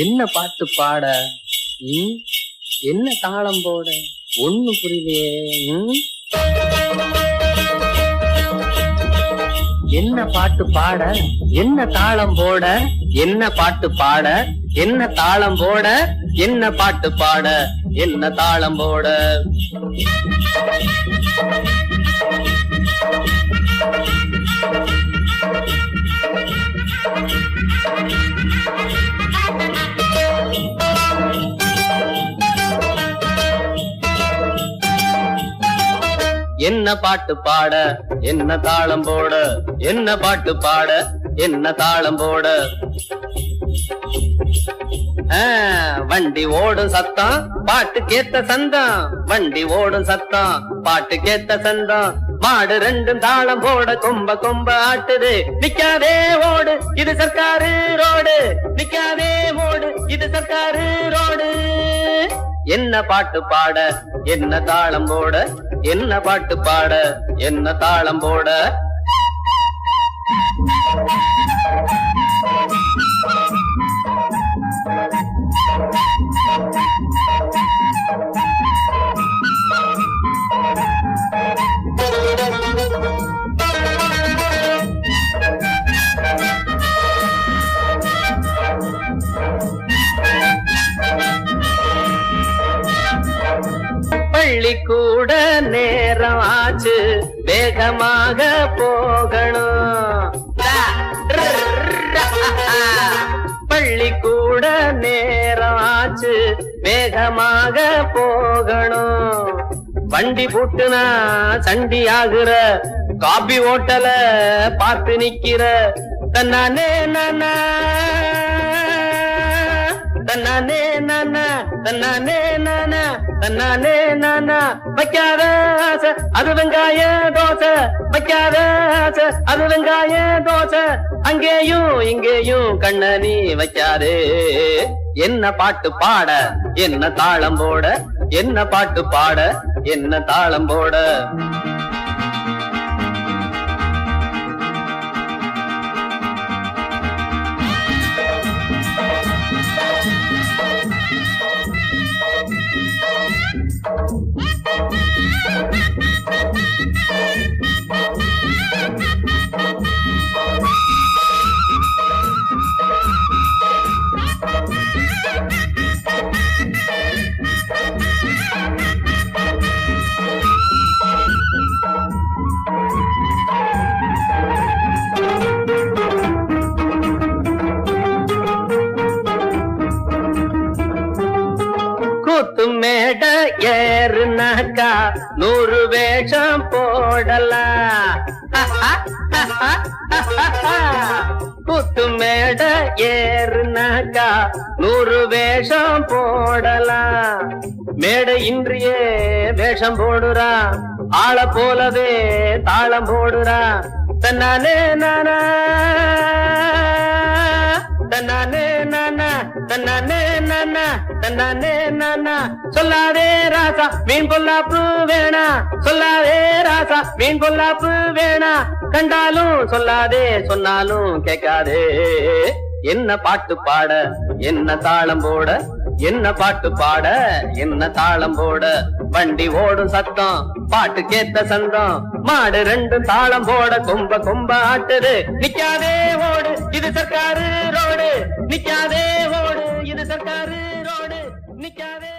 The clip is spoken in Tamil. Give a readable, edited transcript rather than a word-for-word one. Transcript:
என்ன பாட்டு பாட என்ன தாளம் போட ஒண்ணு புரியலையே. என்ன பாட்டு பாட என்ன தாளம் போட என்ன பாட்டு பாட என்ன தாளம் போட என்ன பாட்டு பாட என்ன தாளம் போட. என்ன பாட்டு பாட என்ன தாளம் போட என்ன பாட்டு பாட என்ன தாளம் போட. வண்டி ஓடும் சத்தம் பாட்டு கேத்த சந்தம் வண்டி ஓடும் சத்தம் பாட்டு கேத்த சந்தம் மாடு ரெண்டும் தாளம் போட கொம்ப கொம்ப ஆட்டுது. நிக்காதே ஓடு இது சர்க்காரு ரோடு நிக்காதே ஓடு இது சர்க்காரு ரோடு. என்ன பாட்டு பாட என்ன தாளம் போட என்ன பாட்டு பாட என்ன தாளம் போட. பள்ளிக்கூட நேரம் ஆச்சு வேகமாக போகணும். பள்ளிக்கூட நேரம் ஆச்சு வேகமாக போகணும். வண்டி போட்டுனா சண்டி ஆகுற காபி ஓட்டல பார்த்து நிக்கிற தன்னானே நானா தன்னானே நானா தன்னானே நானா தன்னானே நானா. வைக்காத ஆசை அது வெங்காய தோசை வைக்காத ஆசை அது வெங்காய தோசை அங்கேயும் இங்கேயும் கண்ண நீ வைக்காதே. என்ன பாட்டு பாட என்ன தாளம் போட என்ன பாட்டு பாட என்ன தாளம் போட. கூத்து மேட ஏறுனாக்கா 100 வேஷம் போடலாம். கூத்து மேட ஏறுனாக்கா 100 வேஷம் போடலாம். மேடை இன்றியே வேஷம் போடுறா ஆள போலவே தாளம் போடுறா. தன்னானே நானா தன்னானே நானா தன்னானே நானா தன்னானே நானா. சொல்லாதே ராசா மீன் பொல்லாப்பு வேணா சொல்லாதே ராசா மீன் பொல்லாப்பு வேணா. கண்டாலும் சொல்லாதே சொன்னாலும் கேட்காதே. என்ன பாட்டு பாட என்ன தாளம் போட என்ன பாட்டு பாட என்ன தாளம் போட. வண்டி ஓடும் சத்தம் பாட்டு கேத்த சந்தம் மாடு ரெண்டும் தாளம் போட கொம்ப கொம்ப ஆட்டுது. நிக்காதே ஓடு இது சர்க்காரு ரோடு நிக்காதே ஓடு இது சர்க்காரு ரோடு நிக்காதே.